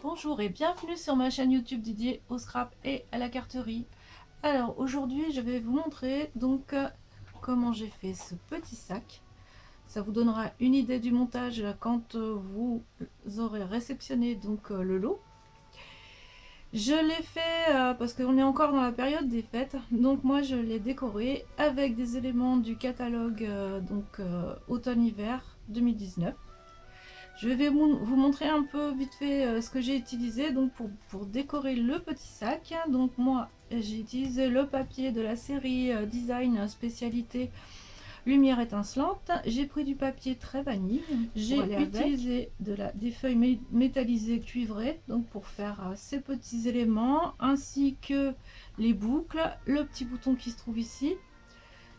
Bonjour et bienvenue sur ma chaîne YouTube dédiée au scrap et à la carterie. Alors aujourd'hui je vais vous montrer comment j'ai fait ce petit sac. Ça vous donnera une idée du montage quand vous aurez réceptionné le lot. Je l'ai fait parce qu'on est encore dans la période des fêtes, donc moi je l'ai décoré avec des éléments du catalogue automne-hiver 2019. Je vais vous montrer un peu vite fait ce que j'ai utilisé pour décorer le petit sac. Donc moi j'ai utilisé le papier de la série Design spécialité lumière étincelante. J'ai pris du papier très vanille. J'ai utilisé des feuilles métallisées cuivrées pour faire ces petits éléments, ainsi que les boucles, le petit bouton qui se trouve ici.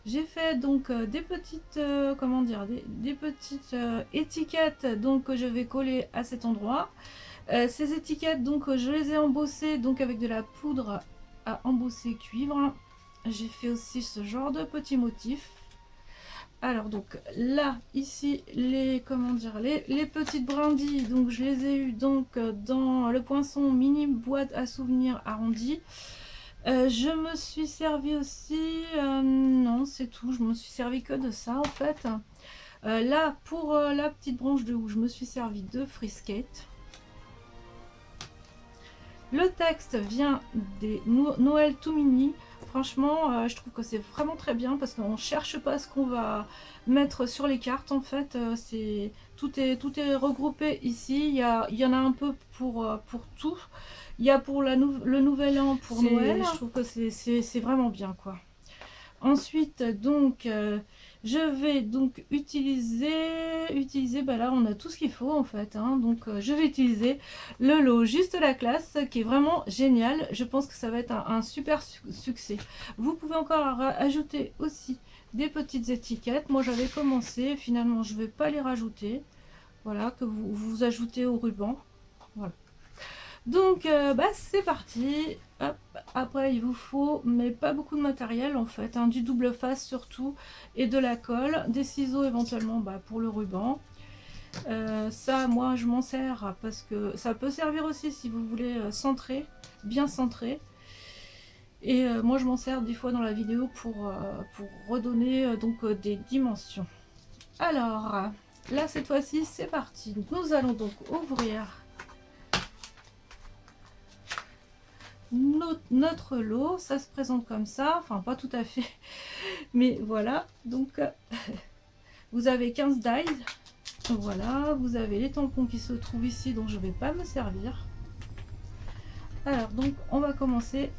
J'ai fait des petites des petites étiquettes que je vais coller à cet endroit. Ces étiquettes je les ai embossées avec de la poudre à embosser cuivre. J'ai fait aussi ce genre de petits motifs. Alors là ici les les petites brindilles, je les ai eues dans le Poinçon mini boîte à souvenirs arrondie. Je me suis servi aussi, non c'est tout, je me suis servi que de ça en fait. Là pour la petite branche de houx, je me suis servi de Frisket. Le texte vient des Noël tout mini. Franchement, je trouve que c'est vraiment très bien parce qu'on cherche pas ce qu'on va mettre sur les cartes. En fait, tout est regroupé ici. Il y en a un peu pour tout. Il y a pour le nouvel an, pour Noël. Je trouve que c'est vraiment bien quoi. Ensuite, je vais utiliser là on a tout ce qu'il faut en fait, hein. Je vais utiliser le lot Juste la classe qui est vraiment génial. Je pense que ça va être un super succès. Vous pouvez encore ajouter aussi des petites étiquettes. Moi j'avais commencé, finalement je vais pas les rajouter. Voilà, que vous ajoutez au ruban. Voilà. C'est parti. Hop. Après il vous faut, mais pas beaucoup de matériel en fait, hein, du double face surtout, et de la colle, des ciseaux éventuellement pour le ruban. Ça moi je m'en sers parce que ça peut servir aussi si vous voulez centrer, bien centrer. Et moi je m'en sers des fois dans la vidéo pour redonner des dimensions. Alors là cette fois-ci c'est parti. Nous allons ouvrir notre lot. Ça se présente comme ça, enfin pas tout à fait, mais voilà. Vous avez 15 dies, voilà, vous avez les tampons qui se trouvent ici dont je vais pas me servir. Alors on va commencer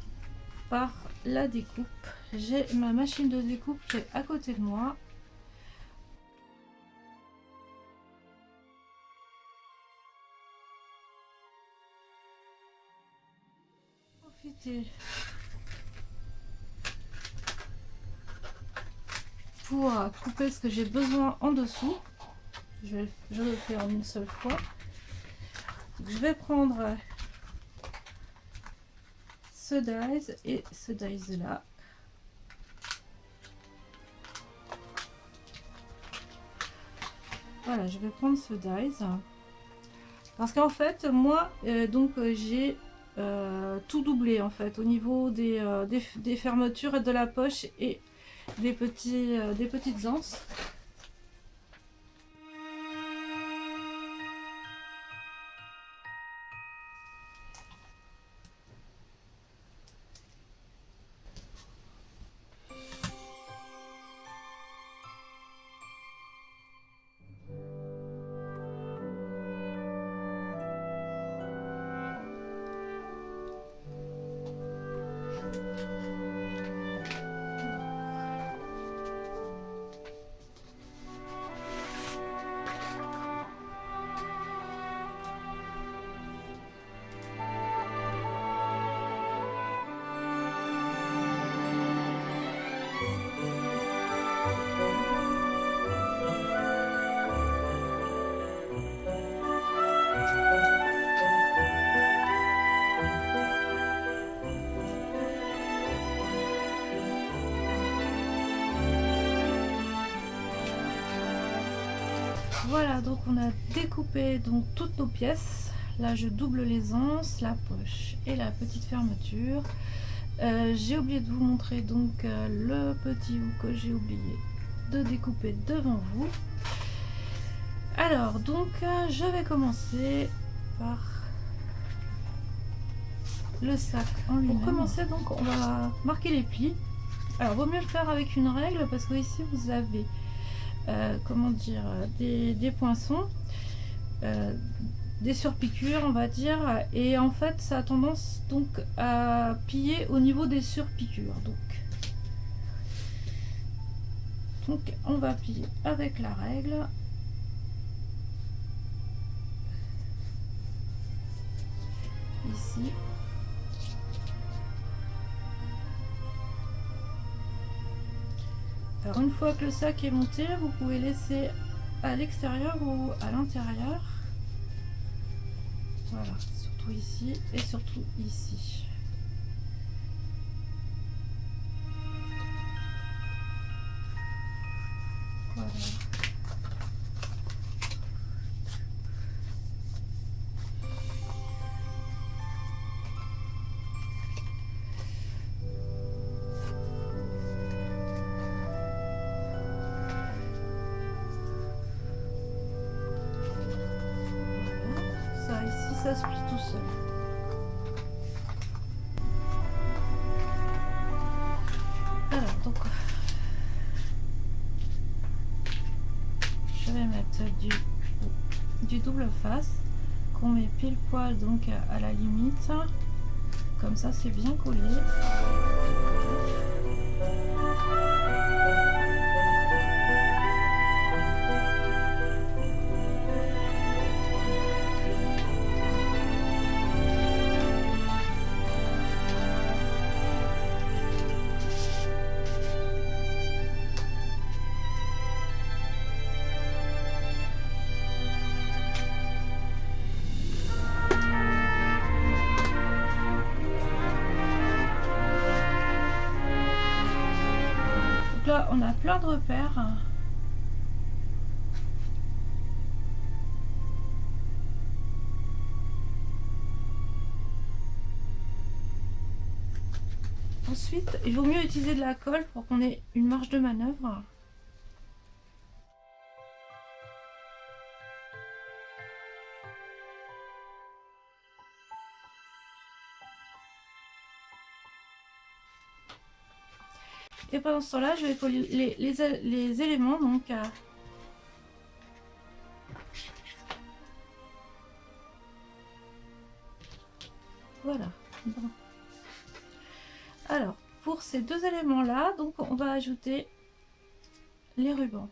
par la découpe. J'ai ma machine de découpe qui est à côté de moi. Profitez pour couper ce que j'ai besoin en dessous. Je le fais en une seule fois. Je vais prendre ce dies et ce dies là. Voilà, je vais prendre ce dies parce qu'en fait moi j'ai tout doublé en fait au niveau des fermetures et de la poche et des petites anses. Voilà, donc on a découpé toutes nos pièces. là je double les anses, la poche et la petite fermeture. J'ai oublié de vous montrer donc le petit hook que j'ai oublié de découper devant vous. Alors donc je vais commencer par le sac en lui-même. Pour commencer donc on va marquer les plis. Alors vaut mieux le faire avec une règle parce que ici vous avez comment dire des poinçons, des surpiqûres on va dire, et en fait ça a tendance donc à piller au niveau des surpiqûres, donc on va plier avec la règle. Ici alors une fois que le sac est monté, vous pouvez laisser à l'extérieur ou à l'intérieur, voilà, surtout ici et surtout ici. Voilà. Ici ça se plie tout seul. Alors donc je vais mettre du double face qu'on met pile poil donc à la limite, comme ça c'est bien collé. Là on a plein de repères. Ensuite il vaut mieux utiliser de la colle pour qu'on ait une marge de manœuvre. Et pendant ce temps-là, je vais coller les éléments donc voilà. Bon. Alors pour ces deux éléments là, donc on va ajouter les rubans.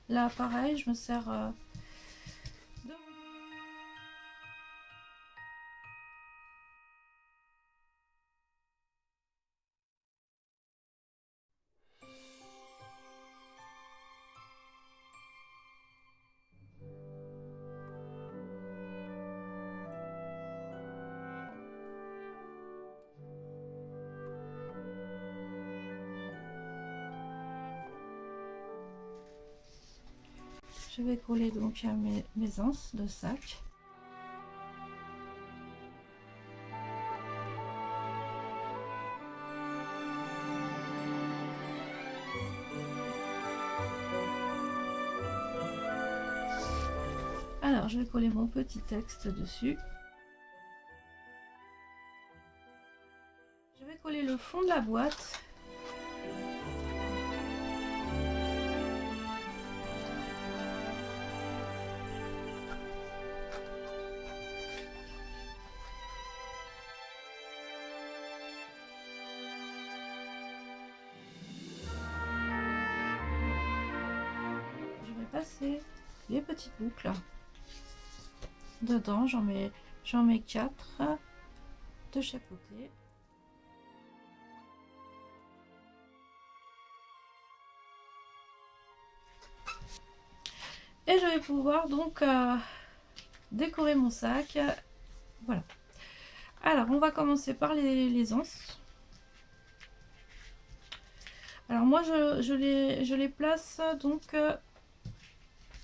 Là pareil, je me sers de... Je vais coller donc mes anses de sac. Alors je vais coller mon petit texte dessus. Je vais coller le fond de la boîte. Passer les petites boucles dedans, j'en mets 4 de chaque côté. Et je vais pouvoir donc décorer mon sac. Voilà. Alors on va commencer par les anses. Alors moi je les place donc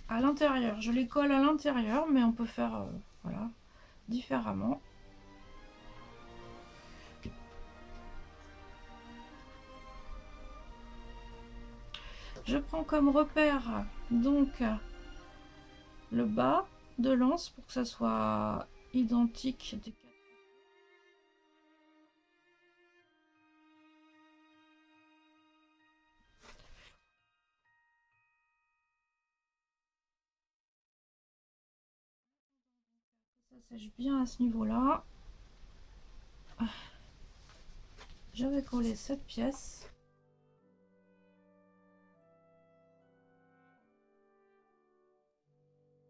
à l'intérieur, je les colle à l'intérieur, mais on peut faire voilà, différemment. Je prends comme repère donc le bas de l'anse pour que ça soit identique des quatre. Ça sèche bien à ce niveau-là. Je vais coller cette pièce.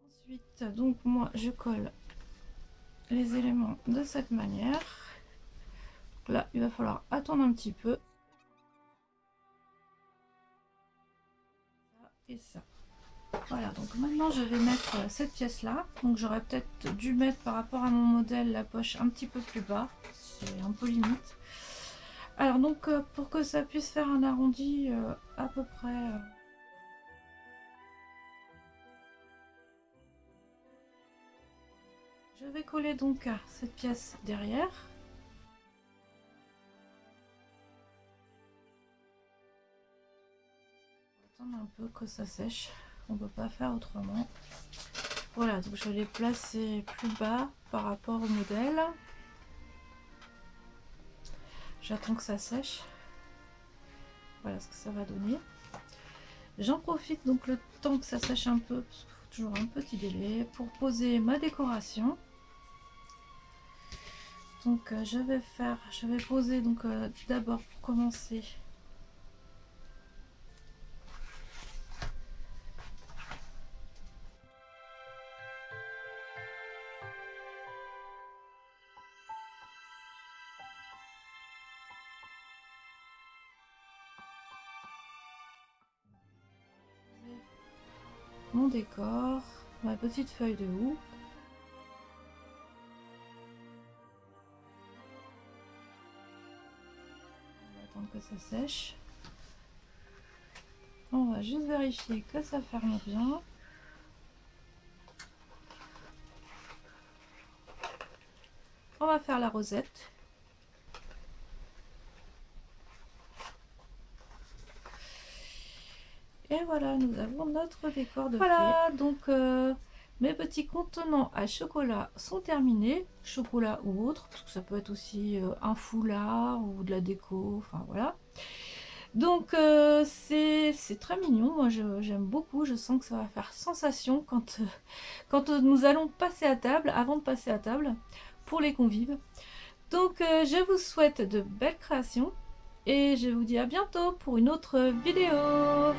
Ensuite, donc moi je colle les éléments de cette manière. Là, il va falloir attendre un petit peu. Ça et ça. Voilà, donc maintenant je vais mettre cette pièce là. Donc j'aurais peut-être dû mettre par rapport à mon modèle la poche un petit peu plus bas. C'est un peu limite. Alors donc pour que ça puisse faire un arrondi à peu près... je vais coller donc cette pièce derrière. Attendre un peu que ça sèche. On peut pas faire autrement. Voilà, donc je vais les placer plus bas par rapport au modèle. J'attends que ça sèche. Voilà ce que ça va donner. J'en profite donc le temps que ça sèche un peu, parce qu'il faut toujours un petit délai, pour poser ma décoration. Donc je vais poser donc d'abord pour commencer mon décor, ma petite feuille de houx. On va attendre que ça sèche. On va juste vérifier que ça ferme bien. On va faire la rosette. Et voilà, nous avons notre décor de voilà, donc mes petits contenants à chocolat sont terminés. Chocolat ou autre, parce que ça peut être aussi un foulard ou de la déco, enfin voilà. Donc c'est très mignon, moi j'aime beaucoup, je sens que ça va faire sensation quand nous allons passer à table, avant de passer à table, pour les convives. Donc je vous souhaite de belles créations et je vous dis à bientôt pour une autre vidéo.